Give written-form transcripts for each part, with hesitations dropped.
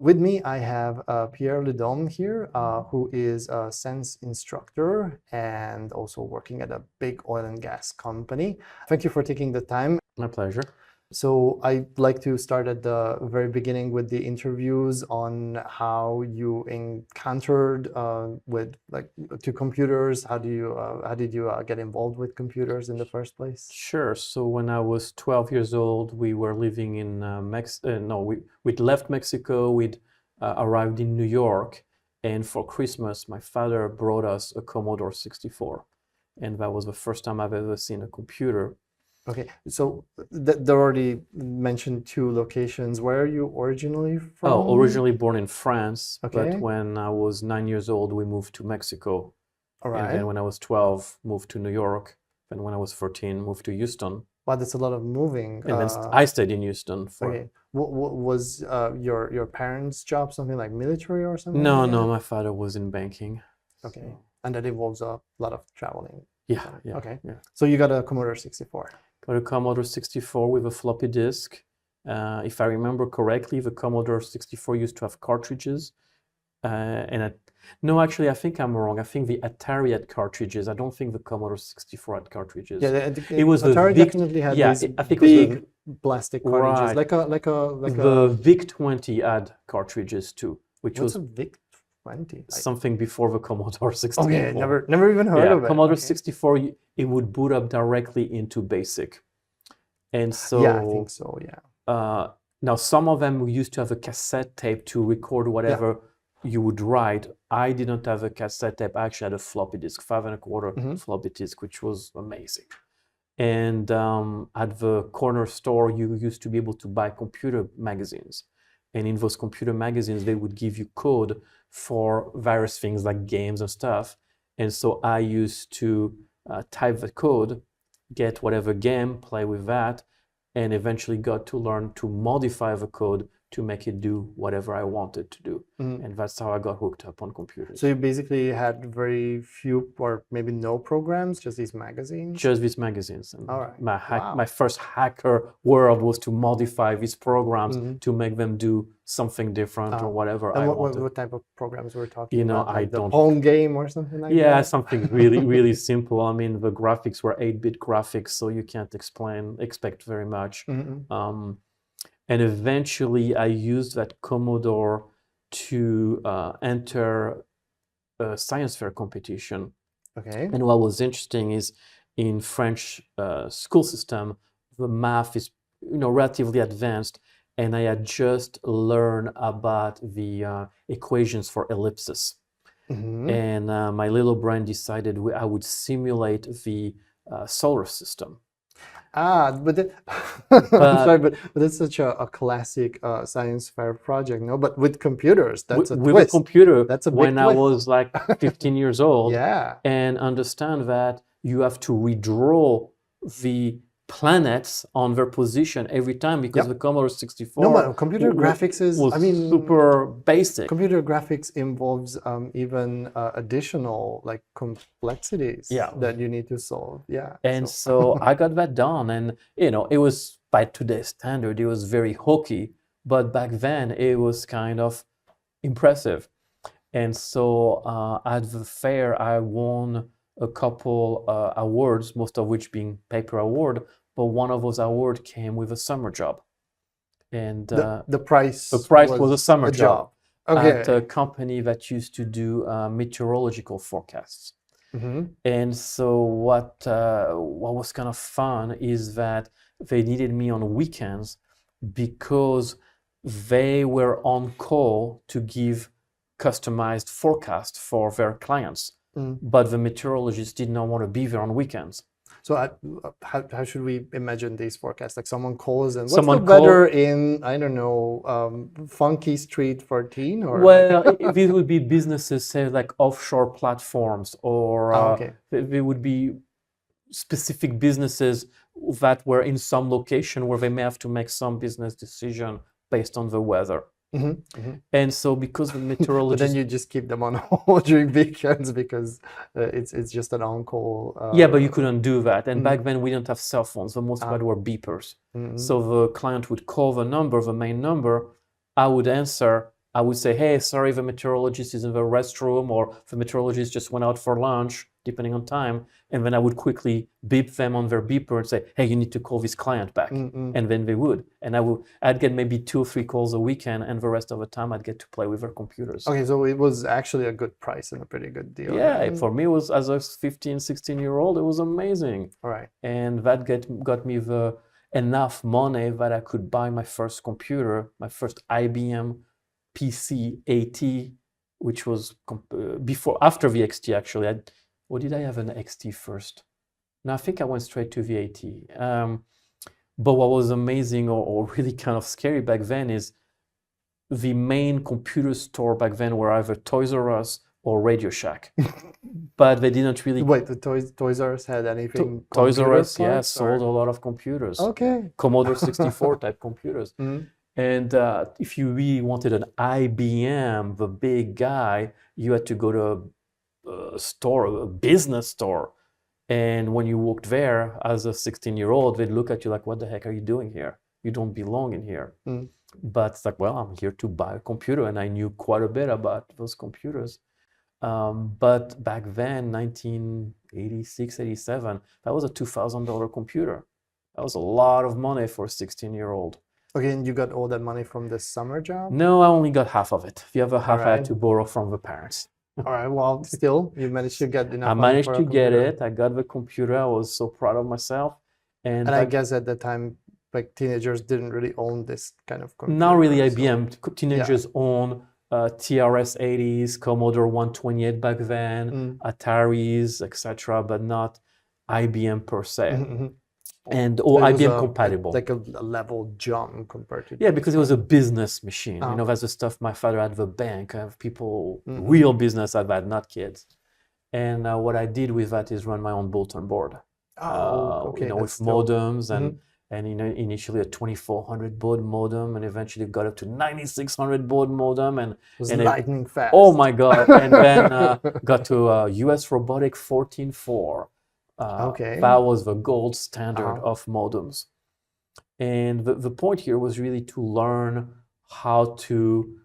With me, I have Pierre Lidome here, who is a science instructor and also working at a big oil and gas company. Thank you for taking the time. My pleasure. So I'd like to start at the very beginning with the interviews on how you encountered with to computers. How did you get involved with computers in the first place? Sure. So when I was 12 years old, we were living in we'd left Mexico. We'd arrived in New York, and for Christmas, my father brought us a Commodore 64, and that was the first time I've ever seen a computer. Okay, so they already mentioned two locations. Where are you originally from? Oh, originally born in France, Okay. but when I was 9 years old, we moved to Mexico. All And right. then when I was 12, moved to New York. Then when I was 14, moved to Houston. Wow, that's a lot of moving. And then I stayed in Houston for. Okay. What was your parents' job? Something like military or something? No, like no, that? my father was in banking. Okay, and that involves a lot of traveling. Yeah, yeah. Okay. Yeah. So you got a Commodore 64. Got a Commodore 64 with a floppy disk. If I remember correctly, the Commodore 64 used to have cartridges. No, actually, I think I'm wrong. I think the Atari had cartridges. I don't think the Commodore 64 had cartridges. Yeah, it was Atari the VIC, definitely had yeah, these I think big it was plastic cartridges, right. like the VIC-20 had cartridges too, which what's was a VIC-20? something before the Commodore 64. Okay, never even heard of it. Commodore Okay. 64, it would boot up directly into BASIC. And so yeah, I think so, yeah. Now some of them used to have a cassette tape to record whatever you would write. I didn't have a cassette tape. I actually had a floppy disk, 5.25 floppy disk, which was amazing. And at the corner store, you used to be able to buy computer magazines. And in those computer magazines, they would give you code for various things like games and stuff. And so I used to type the code, get whatever game, play with that, and eventually got to learn to modify the code to make it do whatever I wanted to do. And that's how I got hooked up on computers. So you basically had very few or maybe no programs, just these magazines? Just these magazines. And all right. My first hacker world was to modify these programs to make them do something different or whatever I wanted. What type of programs were we talking about? Like I don't... the Pong game or something like that? Yeah, something really, really simple. I mean, the graphics were 8-bit graphics, so you can't expect very much. And eventually, I used that Commodore to enter a science fair competition. Okay. And what was interesting is in French school system, the math is relatively advanced, and I had just learned about the equations for ellipses. And my little brain decided I would simulate the solar system. But I'm sorry, but it's such a classic science fair project, no? But with computers, that's with a computer. That's a big when twist. I was like 15 years old. Yeah. And understand that you have to redraw the planets on their position every time because the Commodore 64. No, but computer graphics is, was super basic. Computer graphics involves even additional like complexities that you need to solve. Yeah. And so I got that done, and it was, by today's standard, it was very hokey, but back then it was kind of impressive. And so at the fair, I won a couple awards, most of which being paper award, but one of those awards came with a summer job. And the prize was a summer job at a company that used to do meteorological forecasts. And so what was kind of fun is that they needed me on weekends because they were on call to give customized forecasts for their clients. But the meteorologists did not want to be there on weekends. So how should we imagine these forecasts? Like someone calls and what's the weather in, I don't know, Funky Street 14? Or well, these would be businesses, say like offshore platforms, or they would be specific businesses that were in some location where they may have to make some business decision based on the weather. And so because the meteorologist... But then you just keep them on hold during weekends because it's just an on-call... Yeah, but you couldn't do that. And back then we didn't have cell phones. The most of it were beepers. So the client would call the main number. I would answer, I would say, hey, sorry, the meteorologist is in the restroom, or the meteorologist just went out for lunch, depending on time. And then I would quickly beep them on their beeper and say, hey, you need to call this client back. And then they would. And I'd get maybe 2 or 3 calls a weekend, and the rest of the time I'd get to play with their computers. Okay, so it was actually a good price and a pretty good deal. Yeah, for me, it was, as a 15, 16-year-old, it was amazing. All right. And that got me enough money that I could buy my first computer, my first IBM PC AT, which was after the XT actually. Or did I have an XT first? No, I think I went straight to the AT. But what was amazing or really kind of scary back then is the main computer store back then were either Toys R Us or Radio Shack. But they didn't really... Wait, the Toys R Us had anything? Toys R Us, yeah, sold a lot of computers. Okay. Commodore 64 type computers. And if you really wanted an IBM, the big guy, you had to go to a store, a business store. And when you walked there as a 16-year-old, they'd look at you like, what the heck are you doing here? You don't belong in here. But it's like, well, I'm here to buy a computer. And I knew quite a bit about those computers. But back then, 1986, 87, that was a $2,000 computer. That was a lot of money for a 16-year-old. Okay, and you got all that money from the summer job? No, I only got half of it. The other half I had to borrow from the parents. All right, well, still, you managed to get enough I money managed for a to get computer. it. I got the computer. I was so proud of myself. And I guess at the time, like teenagers didn't really own this kind of computer. Not really IBM. Teenagers own TRS-80s, Commodore 128 back then, Ataris, etc., but not IBM per se. And or IBM compatible. Like a level jump compared to... Yeah, because it was a business machine. You know, that's the stuff my father had at the bank. I have people, real business I've had, not kids. And what I did with that is run my own bulletin board. Okay. You know, with modems and you know, initially a 2400 baud modem, and eventually got up to 9600 baud modem, and it was lightning fast. Oh my God! And then got to US Robotic 14.4. That was the gold standard of modems. And the point here was really to learn how to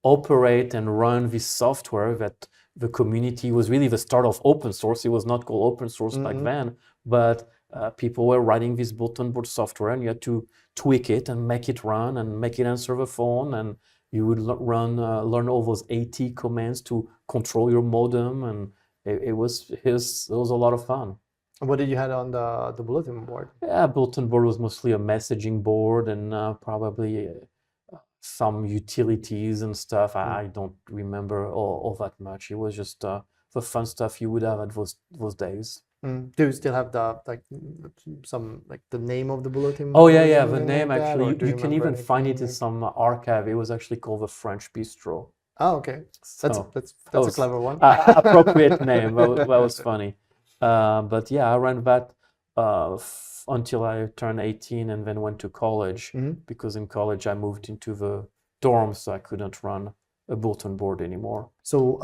operate and run this software that the community was really the start of open source. It was not called open source back then, but people were writing this bulletin board software, and you had to tweak it and make it run and make it answer the phone. And you would learn all those AT commands to control your modem, and it was a lot of fun. What did you have on the bulletin board? Yeah, bulletin board was mostly a messaging board and probably some utilities and stuff. I don't remember all that much. It was just the fun stuff you would have at those days. Do you still have the the name of the bulletin board? Oh yeah, the name like actually. You can even find it in some archive. It was actually called the French Bistro. Oh, okay. That's a clever one. Appropriate name. That was funny. But yeah, I ran that until I turned 18 and then went to college, because in college I moved into the dorm, so I couldn't run a bulletin board anymore. So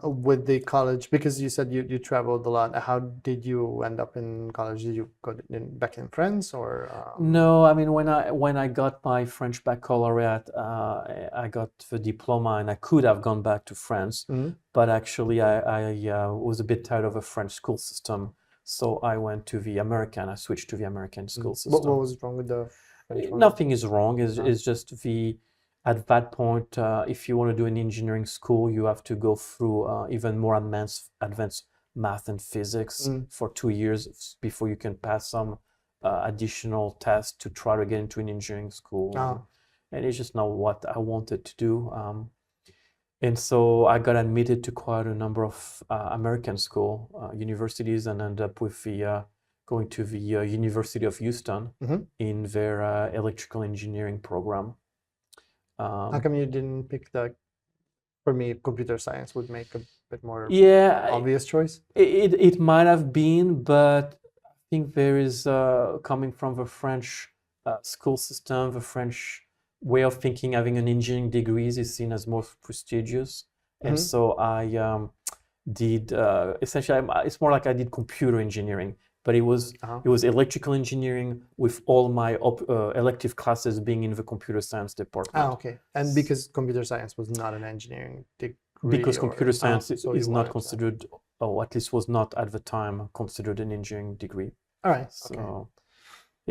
with the college, because you said you traveled a lot, how did you end up in college? Did you go back in France or? No, I mean, when I got my French baccalaureate, I got the diploma, and I could have gone back to France, but actually I was a bit tired of the French school system, so I I switched to the American school system. What was wrong with the French one? Nothing is wrong. It's just at that point, if you want to do an engineering school, you have to go through even more advanced math and physics for 2 years before you can pass some additional tests to try to get into an engineering school. And it's just not what I wanted to do. And so I got admitted to quite a number of American universities, and ended up with going to the University of Houston in their electrical engineering program. How come you didn't pick for me, computer science would make a bit more obvious choice? It might have been, but I think there is, coming from the French school system, the French way of thinking, having an engineering degree is seen as more prestigious. And so I did, essentially, it's more like I did computer engineering, but it was electrical engineering with all my elective classes being in the computer science department. Okay. And because computer science was not an engineering degree. Because computer science so is you not wanted considered, or at least was not at the time considered an engineering degree. All right. So Okay.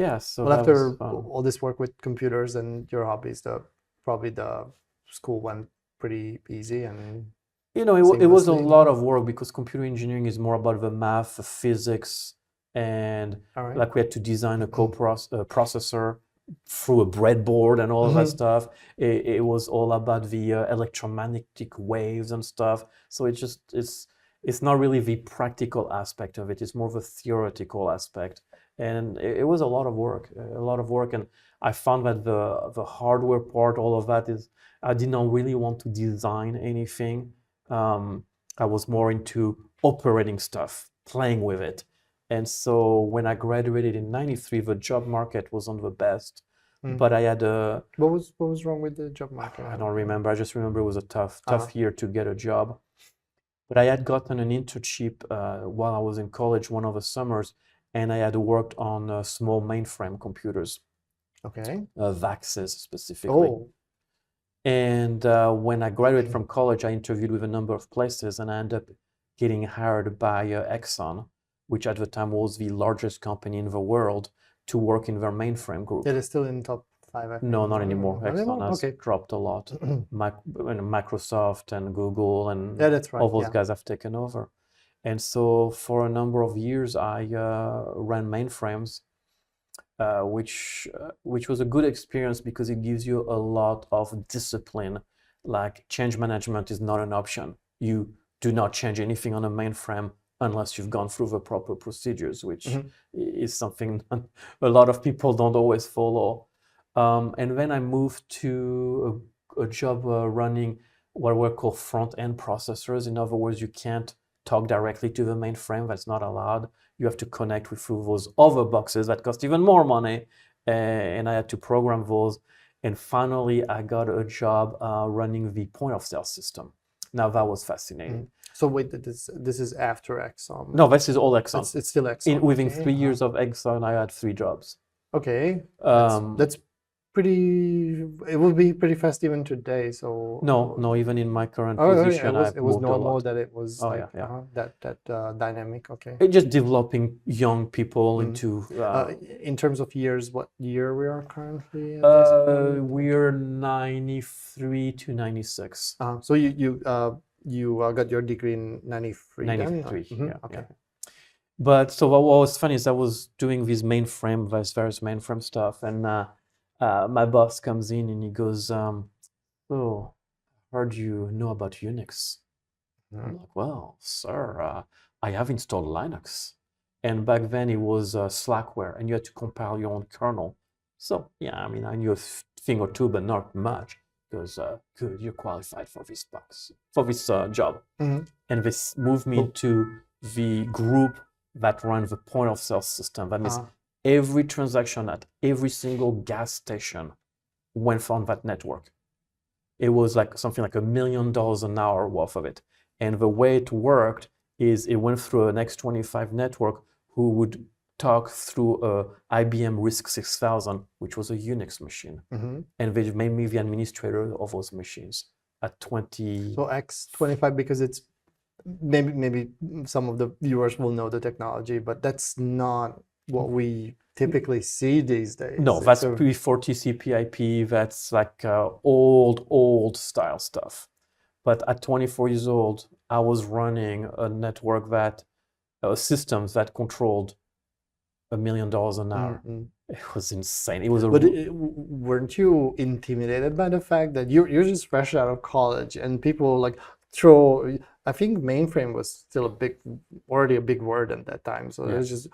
yeah, so Well, that was after fun. all this work with computers and your hobbies, probably the school went pretty easy and You know, it was a seamlessly. lot of work because computer engineering is more about the math, the physics, and All right. like we had to design a processor through a breadboard and all of that stuff. It was all about the electromagnetic waves and stuff. So it's not really the practical aspect of it. It's more of a theoretical aspect, and it was a lot of work, And I found that the hardware part, all of that is I did not really want to design anything. I was more into operating stuff, playing with it. And so when I graduated in '93, the job market wasn't the best. But I had a What was wrong with the job market? I don't remember. I just remember it was a tough year to get a job. But I had gotten an internship while I was in college one of the summers, and I had worked on small mainframe computers, Okay. VAXes specifically. Oh, And when I graduated from college, I interviewed with a number of places, and I ended up getting hired by Exxon, which at the time was the largest company in the world, to work in their mainframe group. it is still in top 5, I think. No, not anymore. Not anymore? Exxon has Okay. dropped a lot. Microsoft and Google and Yeah, that's right. all those Yeah. guys have taken over. And so for a number of years, I ran mainframes, which was a good experience because it gives you a lot of discipline. Like change management is not an option. You do not change anything on a mainframe unless you've gone through the proper procedures, which is something a lot of people don't always follow. And then I moved to a job running what were called front-end processors. In other words, you can't talk directly to the mainframe. That's not allowed. You have to connect through those other boxes that cost even more money. And I had to program those. And finally, I got a job running the point-of-sale system. Now, that was fascinating. So wait, this is after Exxon? No, this is all Exxon. It's still Exxon. Within 3 years of Exxon, I had 3 jobs. Okay. That's pretty. It would be pretty fast even today. So no, even in my current position, it was normal that it was that dynamic. Okay. It's just developing young people into. In terms of years, what year we are currently? We're 93 to 96. So you got your degree in 93. 93. Then? Yeah. Okay. But so what was funny is I was doing this various mainframe stuff, and my boss comes in and he goes, "Oh, heard you know about Unix." I'm like, "Well, sir, I have installed Linux." And back then it was Slackware, and you had to compile your own kernel. So yeah, I mean, I knew a thing or two, but not much. Because good, you're qualified for this job. And this moved me to the group that runs the point of sale system. That means every transaction at every single gas station went on that network. It was like something like $1 million an hour worth of it. And the way it worked is it went through an X25 network who would talk through a IBM RISC 6000, which was a Unix machine. And they made me the administrator of those machines at 20. So X25, because it's maybe some of the viewers will know the technology, but that's not what we typically see these days. No, that's before TCP/IP. That's like old style stuff. But at 24 years old, I was running a network systems that controlled $1 million an hour. It was insane. It was weren't you intimidated by the fact that you're just fresh out of college and people like throw? I think mainframe was still already a big word at that time. So it's just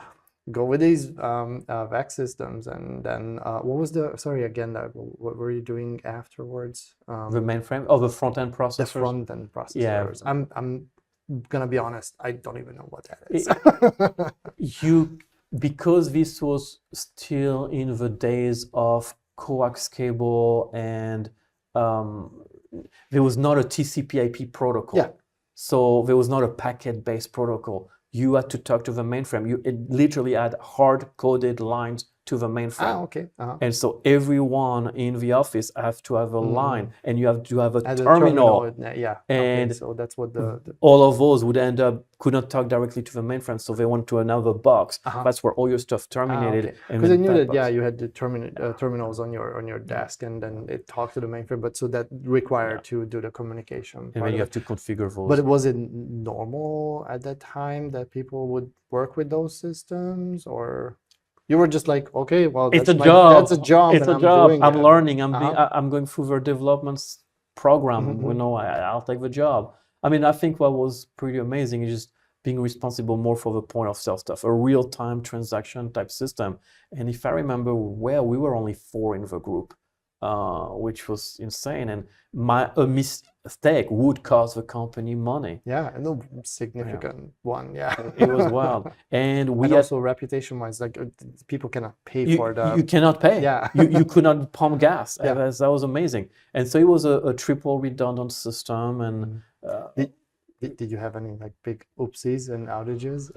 go with these VAX systems, and then what was what were you doing afterwards? The mainframe? Oh, the front-end processors? The front-end processors. Yeah. I'm gonna be honest, I don't even know what that is. Because this was still in the days of coax cable and there was not a TCP/IP protocol. Yeah. So there was not a packet-based protocol. you had to talk to the mainframe. It literally had hard-coded lines to the mainframe. Okay. And so everyone in the office has to have a line, and you have to have a At the terminal. Yeah. And okay. So that's what the all of those would end up could not talk directly to the mainframe, so they went to another box. That's where all your stuff terminated. okay. And Because I then knew that box. you had the terminals on your desk, and then it talked to the mainframe. But so that required to do the communication. And part then of you it. have to configure those. But was it normal at that time that people would work with those systems, or you were just like, okay, well, It's a that's job. That's a job, It's and a I'm job. doing I'm it. learning. I'm going through their development program. You know, I'll take the job. I mean, I think what was pretty amazing is just being responsible more for the point of sale stuff, a real-time transaction type system. And if I remember well, we were only 4 in the group, which was insane. And a mistake would cost the company money. Yeah, and a significant one. Yeah, It was wild. And we and had, also reputation-wise, like people cannot pay for the. you cannot pay. Yeah. you could not pump gas. Yeah. That was amazing. And so it was a triple redundant system. And Did you have any like big oopsies and outages?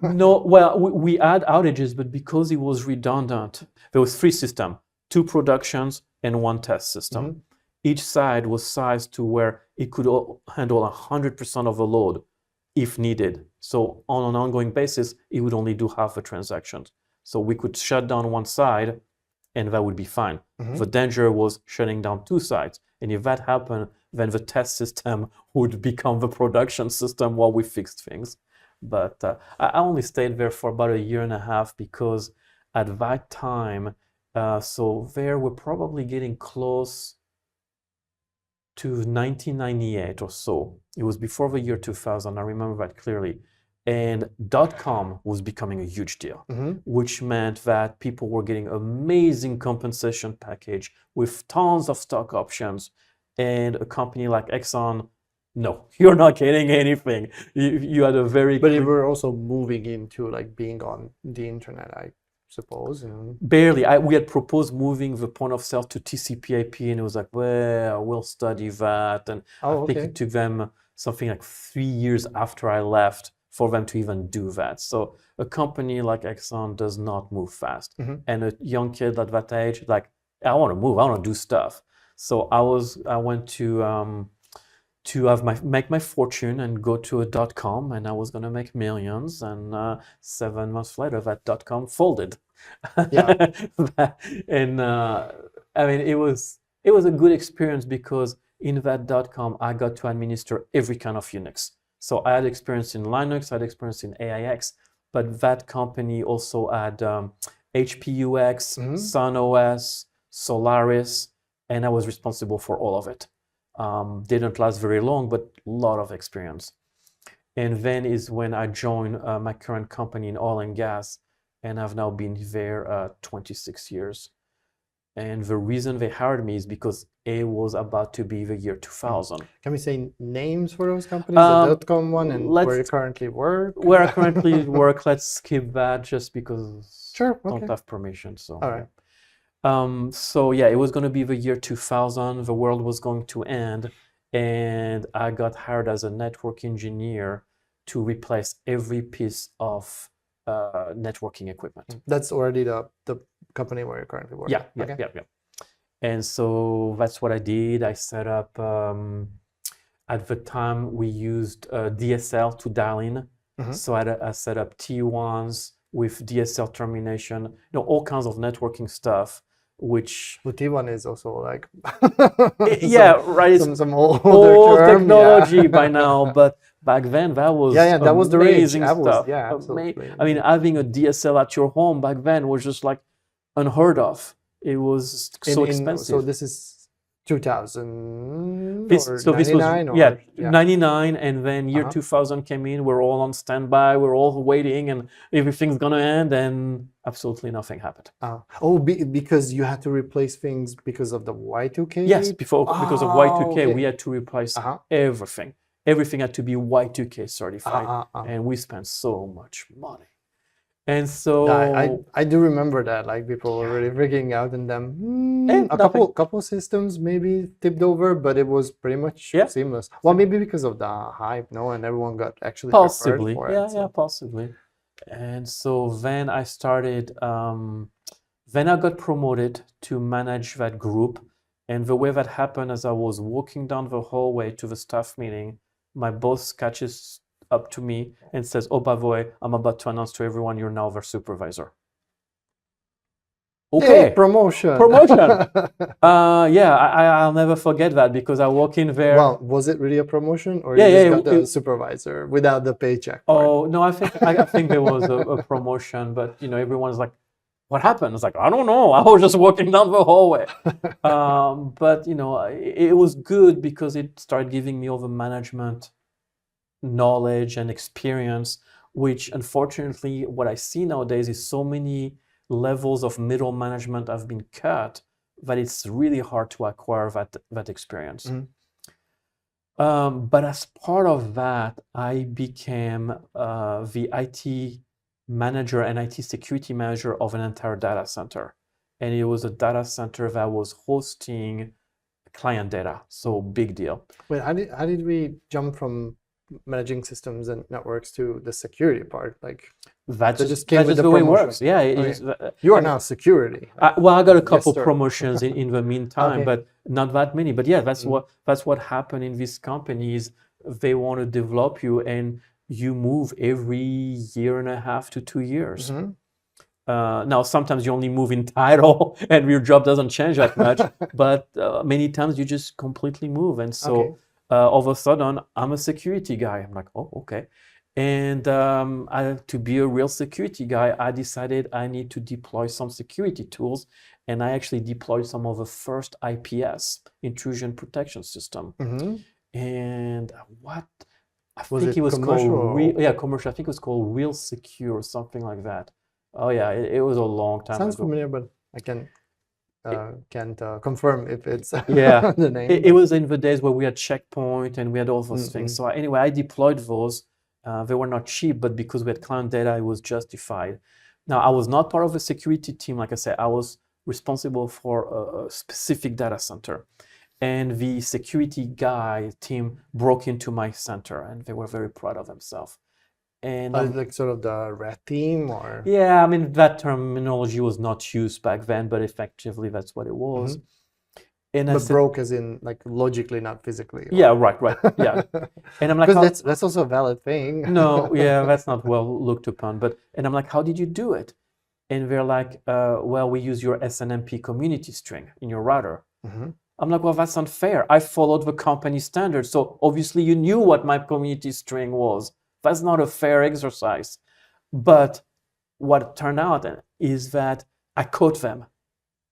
no, well, we had outages, but because it was redundant, there was 3 systems, 2 productions and 1 test system. Each side was sized to where it could handle 100% of the load if needed. So on an ongoing basis, it would only do half the transactions. So we could shut down one side and that would be fine. The danger was shutting down 2 sides. And if that happened, then the test system would become the production system while we fixed things. But I only stayed there for about 1.5 years because at that time, so there we're probably getting close to 1998 or so. It was before the year 2000, I remember that clearly. And .com was becoming a huge deal, which meant that people were getting amazing compensation package with tons of stock options. And a company like Exxon, no, you're not getting anything. You had a very... But you were also moving into like being on the internet, I suppose. Barely. We had proposed moving the point of sale to TCP/IP, and it was like, well, we'll study that. And I think it took them something like 3 years after I left for them to even do that. So a company like Exxon does not move fast. And a young kid at that age, like, I want to move, I want to do stuff. So I went to make my fortune and go to a .com, and I was going to make millions. And 7 months later, that .com folded. Yeah. And I mean, it was a good experience because in that .com, I got to administer every kind of Unix. So I had experience in Linux, I had experience in AIX, but that company also had HPUX, SunOS, Solaris, and I was responsible for all of it. Didn't last very long, but a lot of experience. And then is when I joined my current company in oil and gas, and I've now been there 26 years. And the reason they hired me is because it was about to be the year 2000. Can we say names for those companies, the .com one and where you currently work? Where I currently work, let's skip that just because I don't have permission. So. All right. So yeah, it was going to be the year 2000. The world was going to end, and I got hired as a network engineer to replace every piece of networking equipment. That's already the company where you're currently working. Yeah. And so that's what I did. I set up. At the time, we used DSL to dial in. So I set up T1s with DSL termination. All kinds of networking stuff. Which the T1 is also like right. Some older term, technology by now, but back then that was that was the rage. Stuff. Absolutely. I mean, having a DSL at your home back then was just like unheard of. It was so expensive. So this is 2000 this 99 was 99, and then year 2000 came in. We're all on standby. We're all waiting, and everything's gonna end, and absolutely nothing happened. Because you had to replace things because of the Y2K. Yes, because of Y2K, we had to replace everything. Everything had to be Y2K certified, and we spent so much money. And so I do remember that, like people were really freaking out, and then eh, a nothing. couple systems maybe tipped over, but it was pretty much Yeah. seamless. Well, maybe because of the hype, no, and everyone got actually prepared Possibly. for Yeah, it. yeah, So. possibly. And so then I started, then I got promoted to manage that group. And the way that happened, as I was walking down the hallway to the staff meeting, my boss catches up to me and says, "Oh, by the way, I'm about to announce to everyone you're now the supervisor." Hey, Okay, promotion. promotion. Yeah, I'll never forget that because I walk in there. Well, was it really a promotion, or Yeah, you yeah. just got the supervisor without the paycheck part? Oh no, I think there was a promotion, but everyone's like, "What happened?" It's like, I don't know. I was just walking down the hallway. But it was good because it started giving me all the management knowledge and experience, which unfortunately, what I see nowadays is so many levels of middle management have been cut that it's really hard to acquire that experience. But as part of that, I became the IT manager and IT security manager of an entire data center. And it was a data center that was hosting client data. So big deal. Wait, how did we jump from managing systems and networks to the security part? Like That just came that's with just the the way it promotion. works. Yeah. Okay. You are now security. Well, I got a Yes, couple sir. promotions in the meantime, Okay. but not that many. But yeah, that's what happened in these companies. They want to develop you, and you move every year and a half to 2 years. Now, sometimes you only move in title, and your job doesn't change that much. But many times you just completely move, and so Okay. all of a sudden, I'm a security guy. I'm like, oh, okay. And to be a real security guy, I decided I need to deploy some security tools, and I actually deployed some of the first IPS, intrusion protection system. And what I Was think it it was commercial called commercial. I think it was called Real Secure or something like that. Oh yeah, it was a long time Sounds ago. familiar, but I can't confirm if it's Yeah, the name. it was in the days where we had Checkpoint and we had all those things. Mm-mm. So anyway, I deployed those. They were not cheap, but because we had client data, it was justified. Now, I was not part of a security team. Like I said, I was responsible for a specific data center. And the security guy team broke into my center, and they were very proud of themselves. And Like sort of the red team, or yeah, I mean, that terminology was not used back then, but effectively that's what it was. And I but said, broke as in like logically, not physically. yeah, or- right, yeah. And I'm like, Because that's also a valid thing. no, yeah, that's not well looked upon. And I'm like, how did you do it? And they're like, well, we use your SNMP community string in your router. I'm like, well, that's unfair. I followed the company standards. So obviously you knew what my community string was. That's not a fair exercise. But what turned out is that I caught them,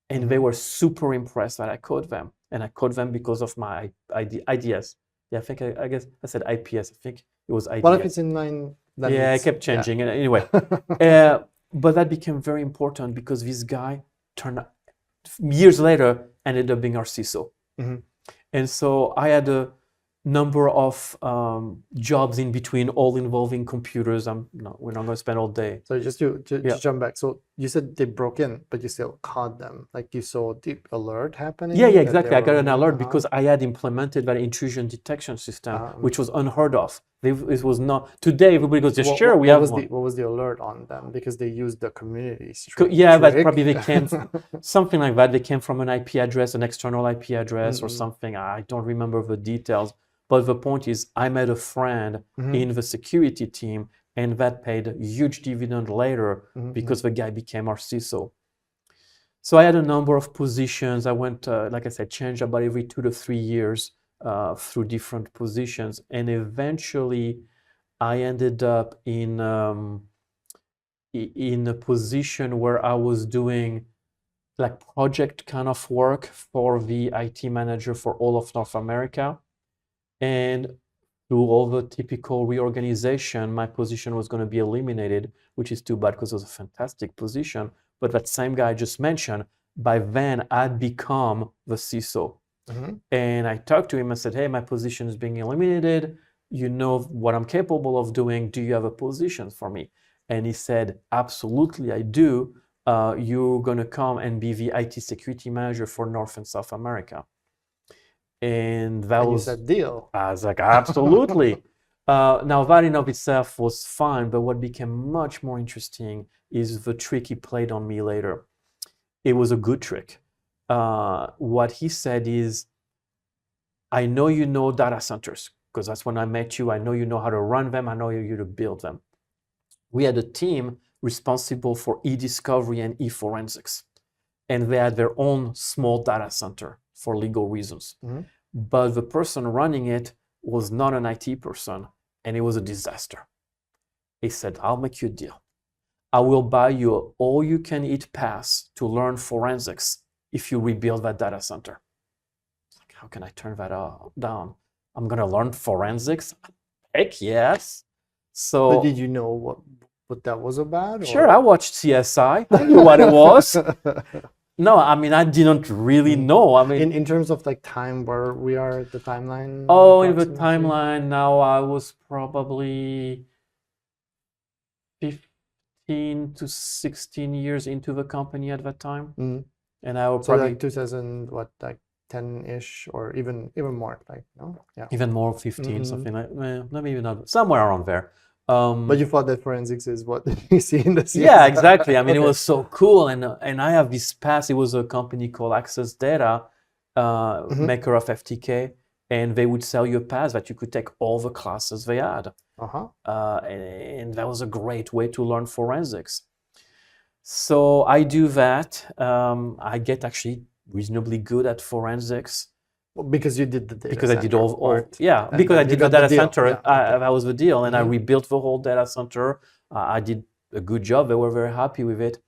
and they were super impressed that I caught them. And I caught them because of my IDS. Yeah, I guess I said IPS. I think it was IDS. Well, if it's in line, then yeah, I it's, kept changing. yeah. And anyway, but that became very important because this guy turned out, years later, ended up being our CISO. And so I had a number of jobs in between, all involving computers. We're not going to spend all day. So just to jump back, so you said they broke in, but you still caught them. Like you saw the alert happening. Yeah, that exactly. they I got were an alert moving. because I had implemented that intrusion detection system, which was unheard of. It was not today. Everybody goes, "Yeah, sure, we have one." What was the alert on them? Because they used the community Yeah, but trick. probably they came something like that. They came from an IP address, an external IP address, or something. I don't remember the details. But the point is, I met a friend in the security team, and that paid a huge dividend later because the guy became our CISO. So I had a number of positions. I went, like I said, changed about every 2 to 3 years through different positions. And eventually I ended up in a position where I was doing like project kind of work for the IT manager for all of North America. And through all the typical reorganization, my position was going to be eliminated, which is too bad because it was a fantastic position. But that same guy I just mentioned, by then I'd become the CISO. And I talked to him and said, hey, my position is being eliminated. You know what I'm capable of doing. Do you have a position for me? And he said, absolutely, I do. You're going to come and be the IT security manager for North and South America. And that And you was, said deal. I was like, absolutely. Now, that in of itself was fine, but what became much more interesting is the trick he played on me later. It was a good trick. What he said is, I know you know data centers, because that's when I met you. I know you know how to run them. I know you to build them. We had a team responsible for e-discovery and e-forensics, and they had their own small data center for legal reasons. But the person running it was not an IT person, and it was a disaster. He said, I'll make you a deal. I will buy you an all-you-can-eat pass to learn forensics if you rebuild that data center. Like, how can I turn that down? I'm going to learn forensics? Heck yes. So, but did you know what that was about? Sure, I watched CSI. I knew what it was. No, I mean, I didn't really know. I mean, in terms of like time, where we are at the timeline? Oh, in the timeline now, I was probably 15 to 16 years into the company at that time. And I was probably like 2000, what, like 10-ish, or even more, like, no? Yeah. Even more, 15, something like, maybe even not, somewhere around there. But you thought that forensics is what you see in the CSI. Yeah, exactly. I mean, it was so cool. And I have this pass. It was a company called Access Data, maker of FTK. And they would sell you a pass that you could take all the classes they had. And that was a great way to learn forensics. So I do that. I get actually reasonably good at forensics. Well, because you did the data because center I did all part, yeah, because I did the data center. Yeah, that was the deal. And I rebuilt the whole data center. I did a good job. They were very happy with it.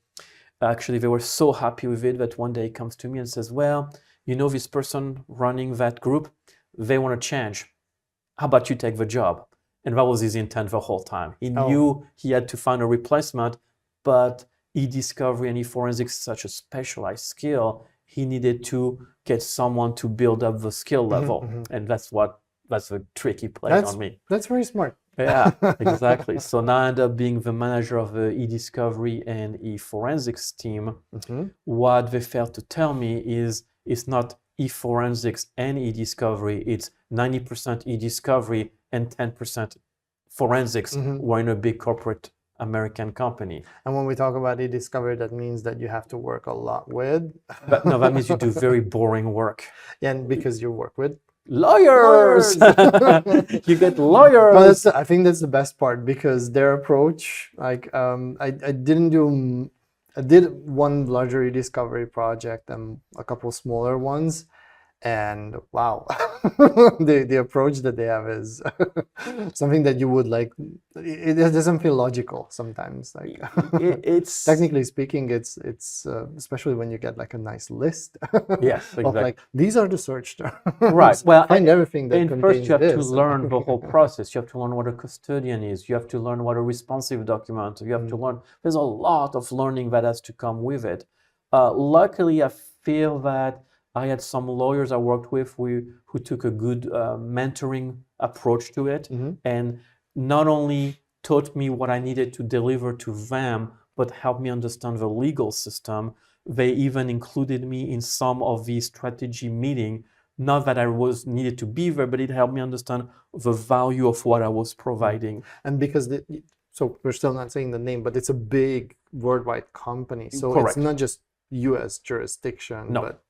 Actually, they were so happy with it that one day he comes to me and says, well, you know, this person running that group, they want to change. How about you take the job? And that was his intent the whole time. He knew he had to find a replacement, but e-discovery and e-forensics is such a specialized skill. He needed to get someone to build up the skill level. And that's the trick he played on me. That's very smart. Yeah, exactly. So now I end up being the manager of the e-discovery and e-forensics team. What they failed to tell me is it's not e-forensics and e-discovery, it's 90% e-discovery and 10% forensics. We're in a big corporate American company. And when we talk about e-discovery, that means that you have to work a lot with. But no, that means you do very boring work. Yeah, and because you work with lawyers. You get lawyers. Well, I think that's the best part, because their approach, like, I did one larger e-discovery project and a couple smaller ones, and wow, the approach that they have is something that you would like. It doesn't feel logical sometimes. Like, it's technically speaking, it's especially when you get like a nice list. Yes, exactly. Of like, these are the search terms. Right. Well, find everything that contains first you have this. to learn the whole process. You have to learn what a custodian is. You have to learn what a responsive document. You have to learn. There's a lot of learning that has to come with it. Luckily, I feel that I had some lawyers I worked with who took a good mentoring approach to it, and not only taught me what I needed to deliver to them, but helped me understand the legal system. They even included me in some of the strategy meeting. Not that I was needed to be there, but it helped me understand the value of what I was providing. And because so we're still not saying the name, but it's a big worldwide company, so Correct. it's not just U.S. jurisdiction, but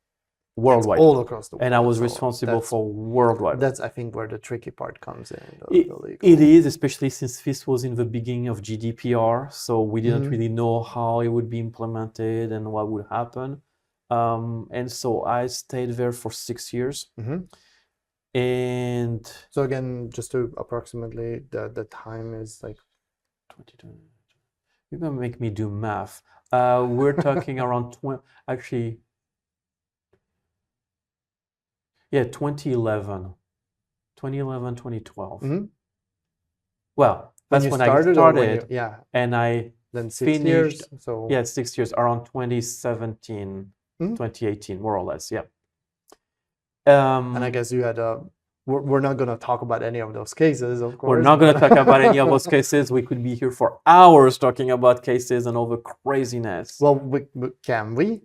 worldwide, all across the world. And I was responsible for worldwide. That's, I think, where the tricky part comes in. It is, especially since this was in the beginning of GDPR, so we didn't really know how it would be implemented and what would happen. And so I stayed there for 6 years. And so again, just to approximately, the time is like 22. You're gonna make me do math. We're talking around 20, actually. Yeah, 2011, 2012. Well, that's when I started, and I then 6 finished, years. So yeah, 6 years, around 2017, 2018, more or less, yeah. And I guess you had a we're not going to talk about any of those cases, of course. We're not going to talk about any of those cases. We could be here for hours talking about cases and all the craziness. Well, can we?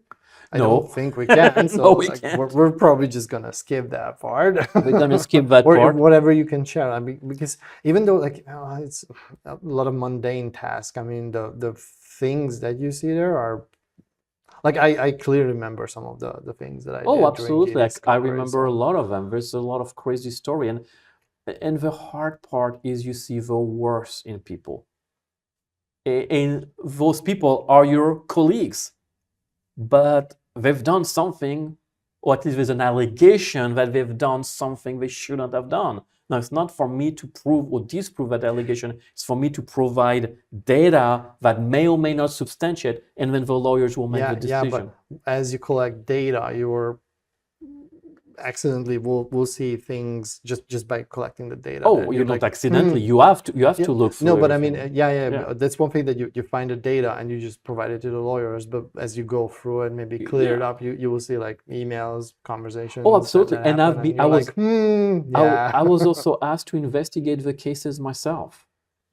I No. don't think we can. So No, we can't. We're probably just going to skip that part. We're going to skip that or part. whatever you can share. I mean, because even though it's a lot of mundane tasks, I mean, the things that you see there are like I clearly remember some of the things that I did absolutely. during I remember a lot of them. There's a lot of crazy story, and the hard part is you see the worst in people. And those people are your colleagues, but they've done something, or at least there's an allegation that they've done something they shouldn't have done. Now, it's not for me to prove or disprove that allegation. It's for me to provide data that may or may not substantiate, and then the lawyers will make the decision. Yeah, but as you collect data, you're accidentally will see things just by collecting the data. Oh, you don't accidentally. You have to look through. No, but everything. I mean, that's one thing that you find the data and you just provide it to the lawyers. But as you go through it, maybe clear it up, you will see like emails, conversations. Oh, absolutely. And I was also asked to investigate the cases myself.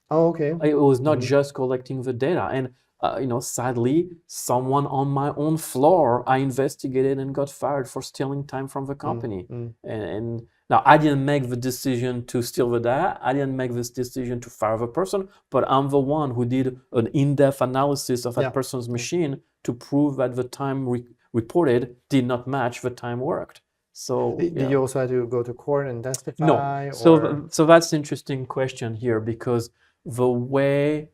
Oh, okay. It was not just collecting the data. And sadly, someone on my own floor, I investigated and got fired for stealing time from the company. And now I didn't make the decision to steal the data. I didn't make this decision to fire the person, but I'm the one who did an in-depth analysis of that person's machine to prove that the time reported did not match the time worked. So did you also have to go to court and testify? No. So that's an interesting question here, because the way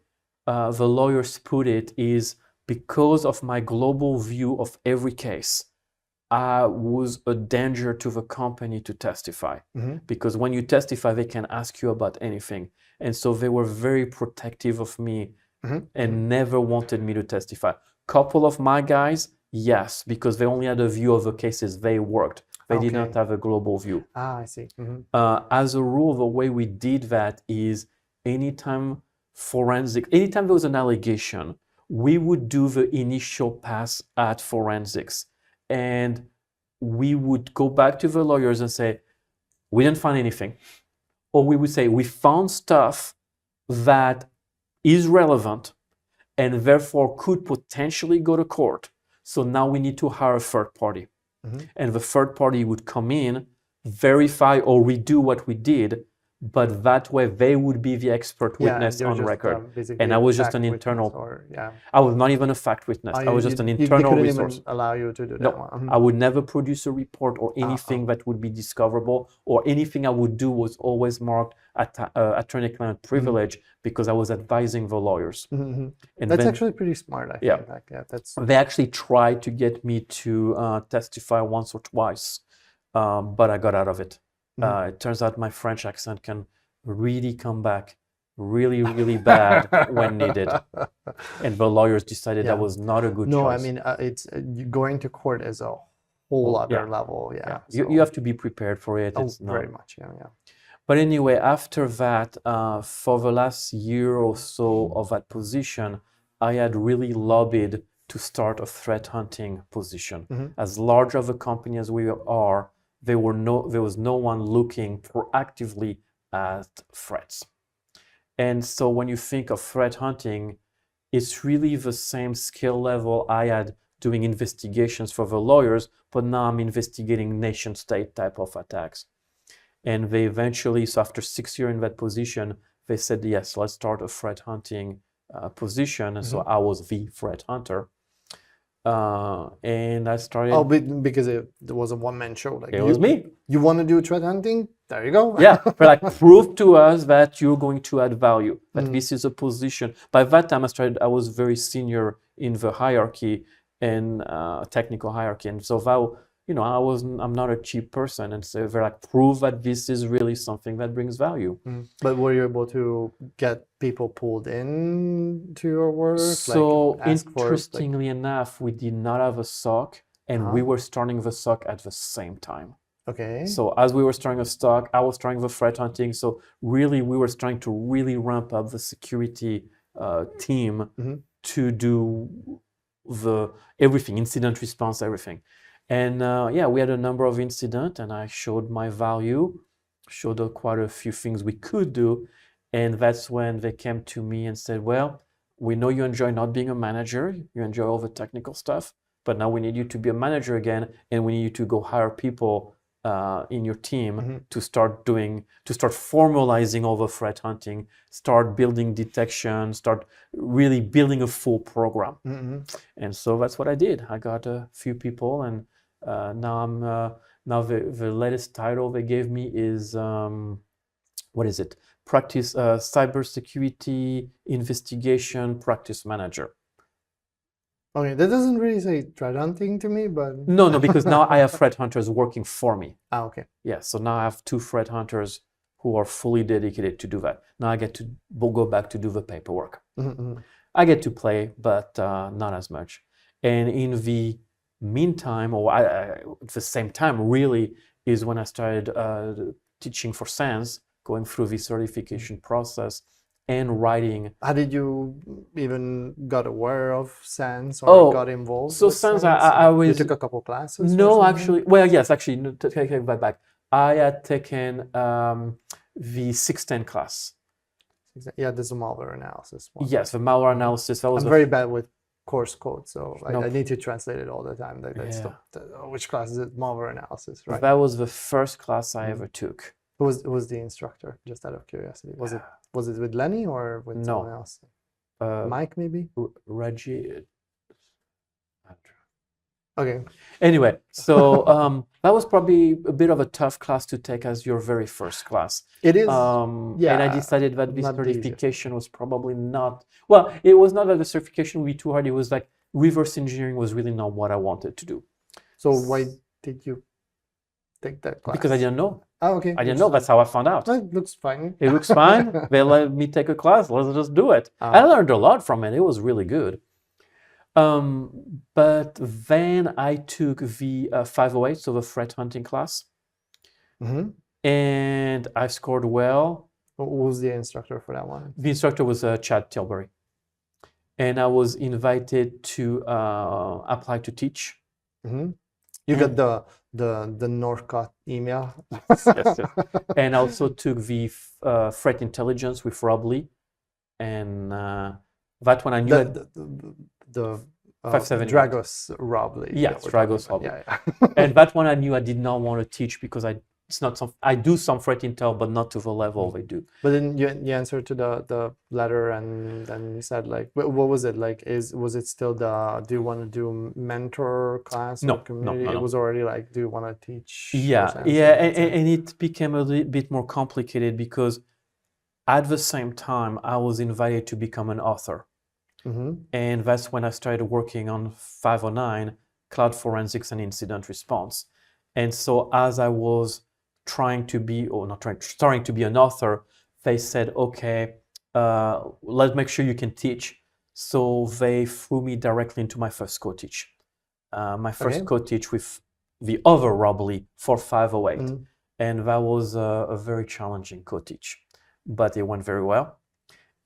the lawyers put it is, because of my global view of every case, I was a danger to the company to testify. Because when you testify, they can ask you about anything. And so they were very protective of me and never wanted me to testify. Couple of my guys, yes, because they only had a view of the cases they worked. They did not have a global view. Ah, I see. As a rule, the way we did that is anytime there was an allegation, we would do the initial pass at forensics. And we would go back to the lawyers and say, we didn't find anything. Or we would say, we found stuff that is relevant and therefore could potentially go to court. So now we need to hire a third party. And the third party would come in, verify or redo what we did, but that way they would be the expert witness on record. And I was just an internal. I was not even a fact witness. I was just an internal resource. Even allow you to do that. No, I would never produce a report or anything that would be discoverable, or anything I would do was always marked attorney-client privilege, because I was advising the lawyers. And that's actually pretty smart, I think. They actually tried to get me to testify once or twice, but I got out of it. It turns out my French accent can really come back really, really bad when needed. And the lawyers decided that was not a good choice. No, I mean, it's going to court is a whole other level. So. You have to be prepared for it. It's very much, But anyway, after that, for the last year or so of that position, I had really lobbied to start a threat hunting position. As large of a company as we are, there was no one looking proactively at threats. And so when you think of threat hunting, it's really the same skill level I had doing investigations for the lawyers, but now I'm investigating nation state type of attacks. And they eventually, so after 6 years in that position, they said, yes, let's start a threat hunting position. And so I was the threat hunter. And I started. Oh, because it was a one-man show. Like it was me. You want to do threat hunting? There you go. Yeah, but like prove to us that you're going to add value. That this is a position. By that time, I was very senior in the hierarchy and technical hierarchy, and so that, I'm not a cheap person, and so they're like, prove that this is really something that brings value. But were you able to get people pulled in to your work? So interestingly enough, we did not have a SOC, and we were starting the SOC at the same time. Okay. So as we were starting a SOC, I was starting the threat hunting. So really, we were trying to really ramp up the security team to do everything, incident response, everything. And we had a number of incidents, and I showed my value. showed quite a few things we could do. And that's when they came to me and said, well, we know you enjoy not being a manager, you enjoy all the technical stuff, but now we need you to be a manager again, and we need you to go hire people in your team to start formalizing all the threat hunting, start building detection, start really building a full program. And so that's what I did. I got a few people, and now the latest title they gave me is what is it? Practice cybersecurity investigation practice manager. Okay, that doesn't really say threat hunting to me, but No, because now I have threat hunters working for me. Okay. Yeah, so now I have 2 threat hunters who are fully dedicated to do that. Now I get to go back to do the paperwork. I get to play, but not as much. And in the meantime, or at the same time, really, is when I started teaching for SANS, going through the certification process and writing. How did you even got aware of SANS or got involved so with SANS? I always... You took a couple classes? No, actually, well, yes, actually, no, take that back. I had taken the 610 class. Yeah, there's a malware analysis one. Yes, the malware analysis. That was I'm very bad with course code, so No. I need to translate it all the time. That's which class is it? Malware analysis, right? That was the first class I ever took. Who was the instructor? Just out of curiosity, was it with Lenny or with someone else? Mike, maybe? Reggie. Okay. Anyway, so that was probably a bit of a tough class to take as your very first class. It is. Yeah. And I decided that this not the certification was probably not, well, it was not that the certification would be too hard. It was like reverse engineering was really not what I wanted to do. So why did you take that class? Because I didn't know. Oh, okay. I didn't know. That's how I found out. It looks fine. It looks fine. They let me take a class. Let's just do it. I learned a lot from it. It was really good. But then I took the 508, so the threat hunting class, and I scored well. Who was the instructor for that one? The instructor was Chad Tilbury, and I was invited to apply to teach. You got the Northcott email. Yes. And I also took the threat intelligence with Rob Lee, and that one I knew. The 578. Dragos Rob Lee. Yes, Dragos Rob Lee. Yeah. And that one I knew I did not want to teach because it's not some. I do some threat intel, but not to the level they do. But then you answered to the letter and then you said like, what was it like? Was it still do you want to do mentor class? No, or community? no. It was already like, do you want to teach? Yeah, and it became a little bit more complicated because at the same time I was invited to become an author. And that's when I started working on 509, Cloud Forensics and Incident Response. And so as I was starting to be an author, they said, okay, let's make sure you can teach. So they threw me directly into my first co-teach. My first co-teach with the other Rob Lee for 508. And that was a very challenging co-teach, but it went very well.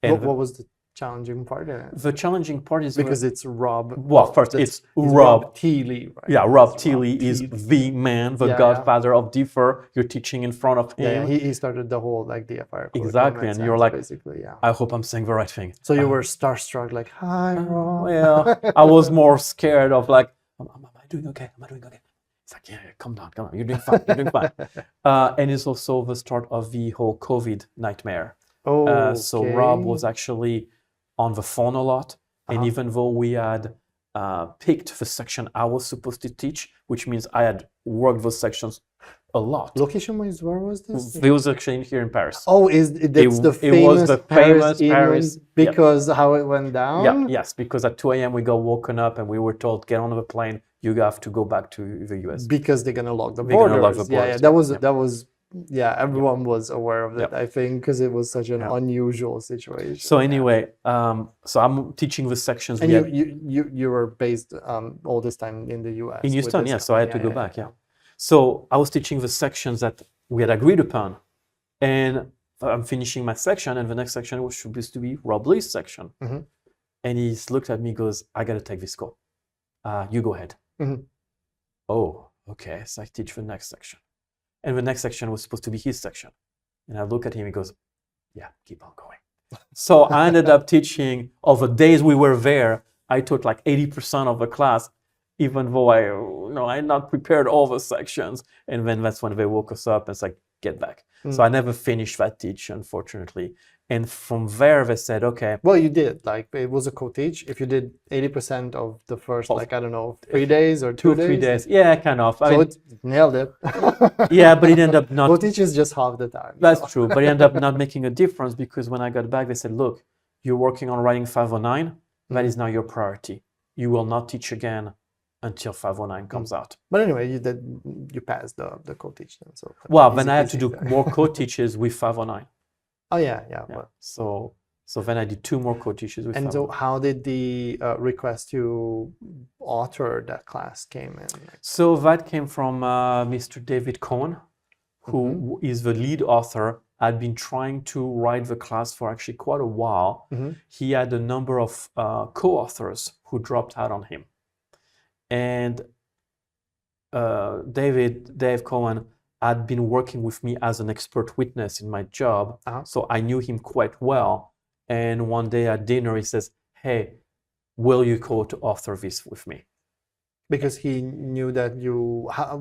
And what was the challenging part in it? The challenging part is because it's Rob. Well, first it's Rob Thiele, right? Yeah, Rob Thiele is the man, the godfather of DFIR. You're teaching in front of him. Yeah, he started the whole like DFIR. Exactly, and you're like, basically, I hope I'm saying the right thing. So you were starstruck, like, hi, Rob. Well, I was more scared of like, am I doing okay? Am I doing okay? It's like, yeah, calm down. You're doing fine. You're doing fine. And it's also the start of the whole COVID nightmare. So Rob was actually on the phone a lot. And even though we had picked the section I was supposed to teach, which means I had worked those sections a lot. Location-wise, where was this? It was actually here in Paris. Oh, that's the famous Paris because how it went down? Yeah, yes, because at 2 a.m. we got woken up and we were told, get on the plane, you have to go back to the US. Because they're going to lock the borders. Yeah, that was everyone was aware of it, I think, because it was such an unusual situation. So anyway, so I'm teaching the sections. And you were based all this time in the US. In Houston, yeah, so I had to go back, So I was teaching the sections that we had agreed upon. And I'm finishing my section, and the next section was supposed to be Rob Lee's section. And he looked at me, goes, I got to take this call. You go ahead. Oh, okay, so I teach the next section. And the next section was supposed to be his section. And I look at him, he goes, yeah, keep on going. So I ended up teaching, of the days we were there, I taught like 80% of the class, even though I had not prepared all the sections. And then that's when they woke us up and it's like, get back. So I never finished that teach, unfortunately. And from there, they said, okay. Well, you did. Like, it was a co-teach. If you did 80% of the first, like, I don't know, 3 days or 2 days. 3 days. Yeah, kind of. So it nailed it. Yeah, but it ended up not. Co-teach is just half the time. That's true. But it ended up not making a difference because when I got back, they said, look, you're working on writing 509. That is now your priority. You will not teach again until 509 comes out. But anyway, you passed the co-teach then. So well, then I had to do more co-teaches with 509. Oh yeah. But, so then I did 2 more co-teaches with 509. And so how did the request to author that class came in? So that came from Mr. David Cohen, who is the lead author. I'd been trying to write the class for actually quite a while. He had a number of co-authors who dropped out on him. And Dave Cohen had been working with me as an expert witness in my job. So I knew him quite well. And one day at dinner, he says, hey, will you co-author this with me? Because he knew that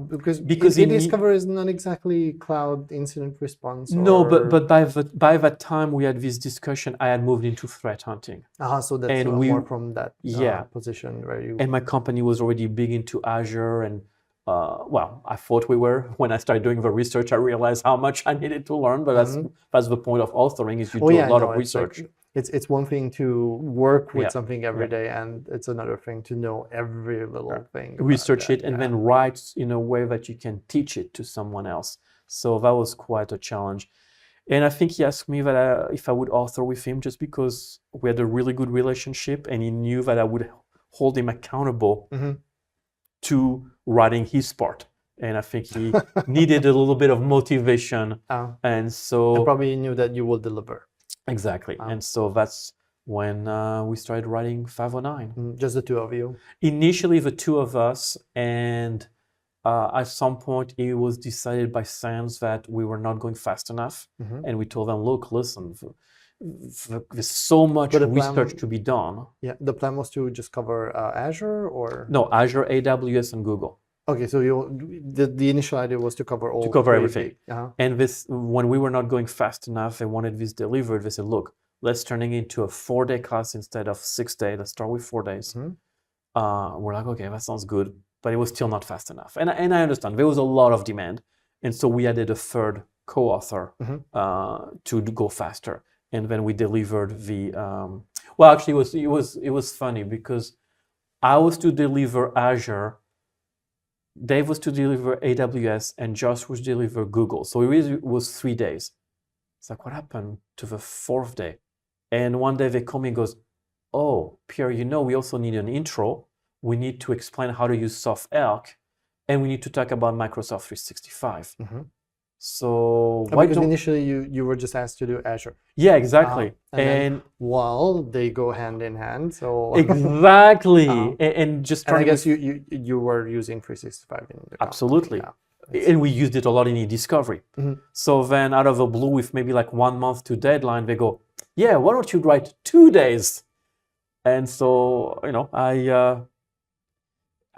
because Discover is not exactly cloud incident response. No, but by that time we had this discussion, I had moved into threat hunting. So that's more from that position where you. And my company was already big into Azure, and I thought we were. When I started doing the research, I realized how much I needed to learn. But that's the point of authoring: is you do a lot of research. It's one thing to work with something every day, and it's another thing to know every little thing. Research it and then write in a way that you can teach it to someone else. So that was quite a challenge. And I think he asked me that if I would author with him just because we had a really good relationship and he knew that I would hold him accountable to writing his part. And I think he needed a little bit of motivation. And so... And probably knew that you will deliver. Exactly. And so that's when we started writing 509. Just the 2 of you? Initially, the 2 of us. And at some point, it was decided by SANS that we were not going fast enough. And we told them, look, listen, there's so much research to be done. Yeah. The plan was to just cover Azure or? No, Azure, AWS, and Google. Okay, so the initial idea was to cover all. To cover everything. And when we were not going fast enough, they wanted this delivered. They said, look, let's turn it into a 4-day class instead of 6 days. Let's start with 4 days. We're like, okay, that sounds good. But it was still not fast enough. And I understand. There was a lot of demand. And so we added a 3rd co-author to go faster. And then we delivered the... actually, it was funny because I was to deliver Azure, Dave was to deliver AWS, and Josh was to deliver Google. So it really was 3 days. It's like, what happened to the 4th day? And one day they call me and goes, oh, Pierre, we also need an intro. We need to explain how to use SoftElk, and we need to talk about Microsoft 365. So because initially you were just asked to do Azure. Yeah, exactly. And they go hand in hand. So exactly. And I guess you were using 365 in the absolutely. And we used it a lot in e-discovery. So then out of the blue, with maybe like 1 month to deadline, they go, yeah, why don't you write 2 days? And so,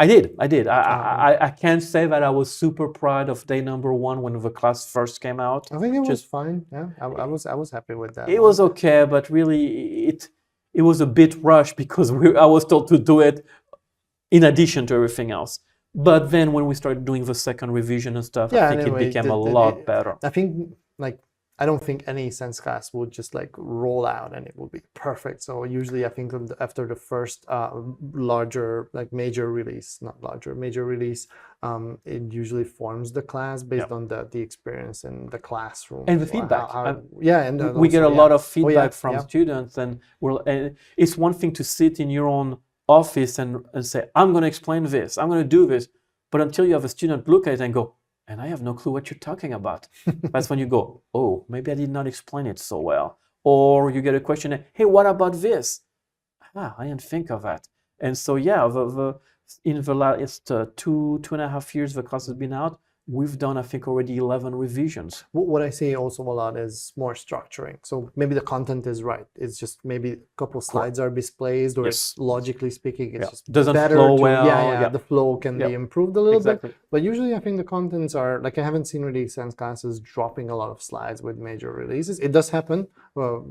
I did. I can't say that I was super proud of day number 1 when the class first came out. I think it was fine. Yeah, I was happy with that. It was okay, but really it was a bit rushed because I was told to do it in addition to everything else. But then when we started doing the second revision and stuff, I think it became a lot better. I think I don't think any Sense class would just roll out and it would be perfect. So usually I think after the first major release, it usually forms the class based on the experience in the classroom. And the feedback. And we get a lot of feedback from students, and it's one thing to sit in your own office and say, I'm going to explain this, I'm going to do this. But until you have a student look at it and go, and I have no clue what you're talking about. That's when you go, oh, maybe I did not explain it so well. Or you get a question, hey, what about this? I didn't think of that. And so, in the last 2.5 years the class has been out, we've done, I think, already 11 revisions. What I see also a lot is more structuring. So maybe the content is right. It's just maybe a couple slides are misplaced, or it's logically speaking, it's just doesn't better flow to, well. The flow can be improved a little bit. Exactly. But usually I think the contents are, like, I haven't seen really science classes dropping a lot of slides with major releases. It does happen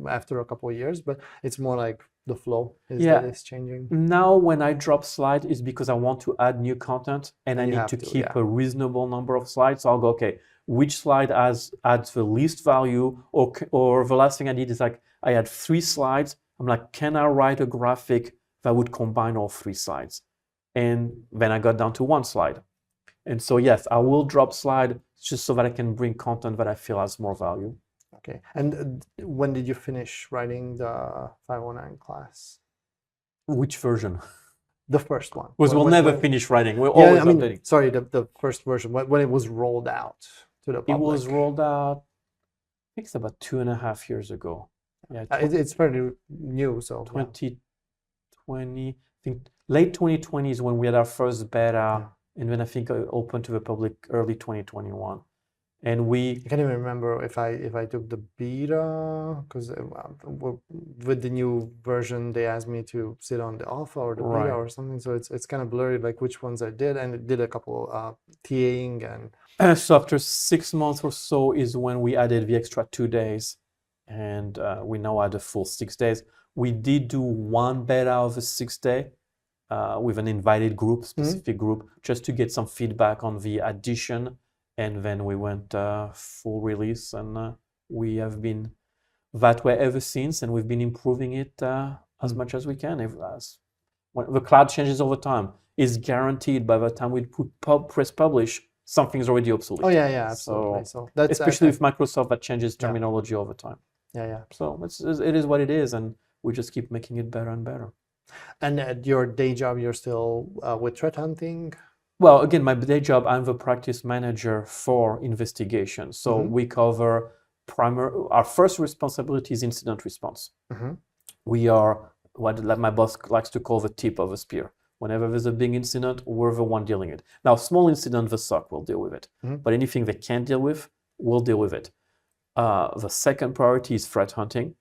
after a couple of years, but it's more like the flow that is changing. Now when I drop slides, it's because I want to add new content and I need to keep a reasonable number of slides. So I'll go, okay, which slide adds the least value, or the last thing I did is, like, I had 3 slides. I'm like, can I write a graphic that would combine all 3 slides? And then I got down to 1 slide. And so yes, I will drop slide just so that I can bring content that I feel has more value. Okay. And when did you finish writing the 509 class? Which version? The first one. Because we'll never finish writing. We're always updating. Sorry, the first version, when it was rolled out to the public. It was rolled out, I think it's about 2.5 years ago. Yeah, it's fairly new, so 2020, I think late 2020 is when we had our first beta, and then I think open to the public early 2021. And I can't even remember if I took the beta, because with the new version they asked me to sit on the alpha or the beta or something, so it's kind of blurry, like which ones I did, and it did a couple TAing and so after 6 months or so is when we added the extra 2 days, and we now add a full 6 days. We did do 1 beta of a 6-day with an invited group, specific group, just to get some feedback on the addition. And then we went full release, and we have been that way ever since, and we've been improving it as much as we can. When the cloud changes over time, it's guaranteed by the time we press publish, something's already obsolete. Oh yeah, absolutely. So that's especially with Microsoft, that changes terminology over time. Yeah. So it is what it is, and we just keep making it better and better. And at your day job, you're still with threat hunting? Well, again, my day job, I'm the practice manager for investigation. So we cover our first responsibility is incident response. We are what my boss likes to call the tip of a spear. Whenever there's a big incident, we're the one dealing it. Now, small incident, the SOC will deal with it. But anything they can't deal with, we'll deal with it. The second priority is threat hunting.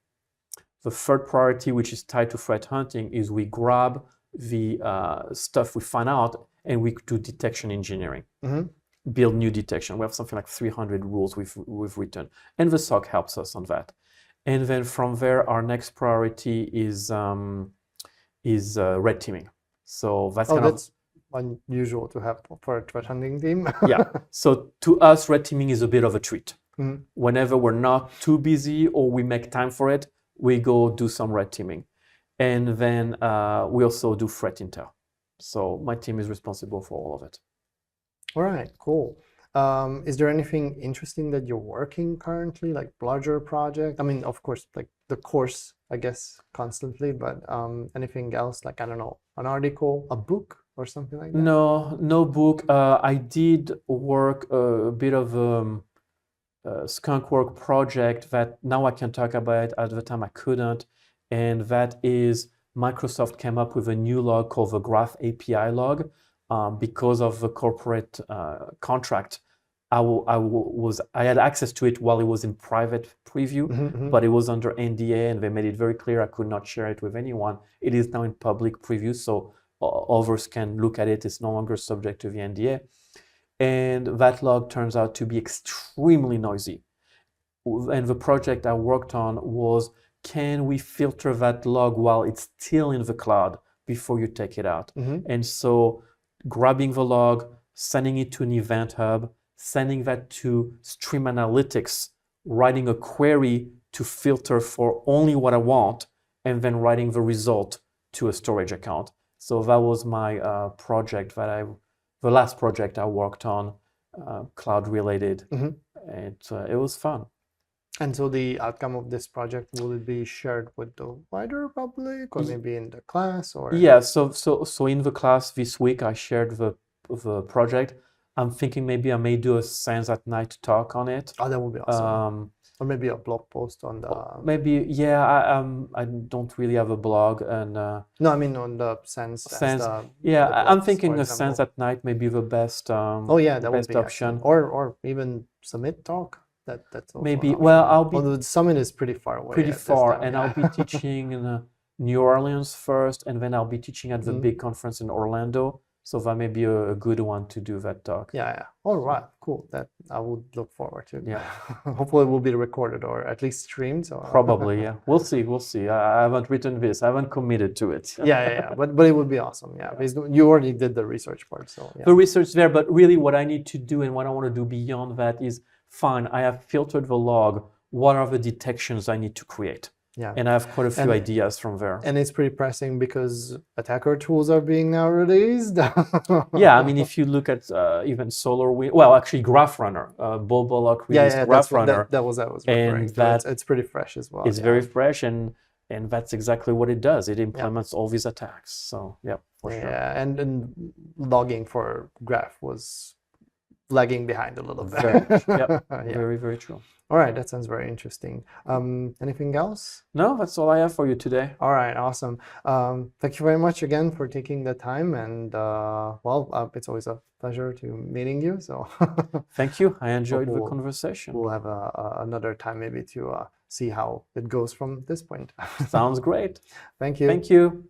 The third priority, which is tied to threat hunting, is we grab the stuff we find out and we do detection engineering, build new detection. We have something like 300 rules we've written, and the SOC helps us on that. And then from there, our next priority is red teaming. So that's unusual to have for a threat hunting team. Yeah. So to us, red teaming is a bit of a treat. Whenever we're not too busy or we make time for it, we go do some red teaming. And then we also do threat intel. So my team is responsible for all of it. All right, cool. Is there anything interesting that you're working currently, like larger project? I mean, of course, like the course, I guess, constantly, but anything else, like, I don't know, an article, a book, or something like that? No book. I did work a bit of a skunk work project that now I can talk about. At the time I couldn't, and that is Microsoft came up with a new log called the Graph API log. Because of the corporate contract, I had access to it while it was in private preview, but it was under NDA, and they made it very clear I could not share it with anyone. It is now in public preview, so others can look at it. It's no longer subject to the NDA. And that log turns out to be extremely noisy. And the project I worked on was, can we filter that log while it's still in the cloud before you take it out? And so grabbing the log, sending it to an event hub, sending that to Stream Analytics, writing a query to filter for only what I want, and then writing the result to a storage account. So that was my project the last project I worked on, cloud related, and it was fun. And so the outcome of this project, will it be shared with the wider public, or maybe in the class? Or yeah, so in the class this week I shared the project. I'm thinking maybe I may do a Science at Night talk on it. Oh, that would be awesome. Or maybe a blog post on the. Maybe, yeah. I don't really have a blog, and No, I mean on the Sense as Sense. the Yeah, I'm books, thinking for a Sense example. at night may be the best. Oh yeah, that would best be excellent. option. Or even Summit Talk. That's also Maybe. an option. Well, I'll be Although the Summit is pretty far away pretty at this far, time, and yeah. I'll be teaching in New Orleans first, and then I'll be teaching at the Mhm. big conference in Orlando. So that may be a good one to do that talk. Yeah, yeah. All right, cool. That I would look forward to. Yeah. Hopefully it will be recorded or at least streamed. So Probably, yeah. We'll see. We'll see. I haven't written this. I haven't committed to it. yeah. But it would be awesome. Yeah, because you already did the research part, so yeah. The research there, but really what I need to do and what I want to do beyond that is fine, I have filtered the log. What are the detections I need to create? Yeah. And I have quite a few ideas from there. And it's pretty pressing because attacker tools are being now released. Yeah, I mean, if you look at even SolarWinds, well, actually, GraphRunner, Bo Bullock released GraphRunner. That was I was referring to. It's pretty fresh as well. It's very fresh, and that's exactly what it does. It implements all these attacks. So yeah, for sure. Yeah, and logging for Graph was lagging behind a little bit. Very, very true. All right, that sounds very interesting. Anything else? No, that's all I have for you today. All right, awesome. Thank you very much again for taking the time, and it's always a pleasure to meeting you. So thank you. I enjoyed the conversation. We'll have another time maybe to see how it goes from this point. Sounds great. Thank you. Thank you.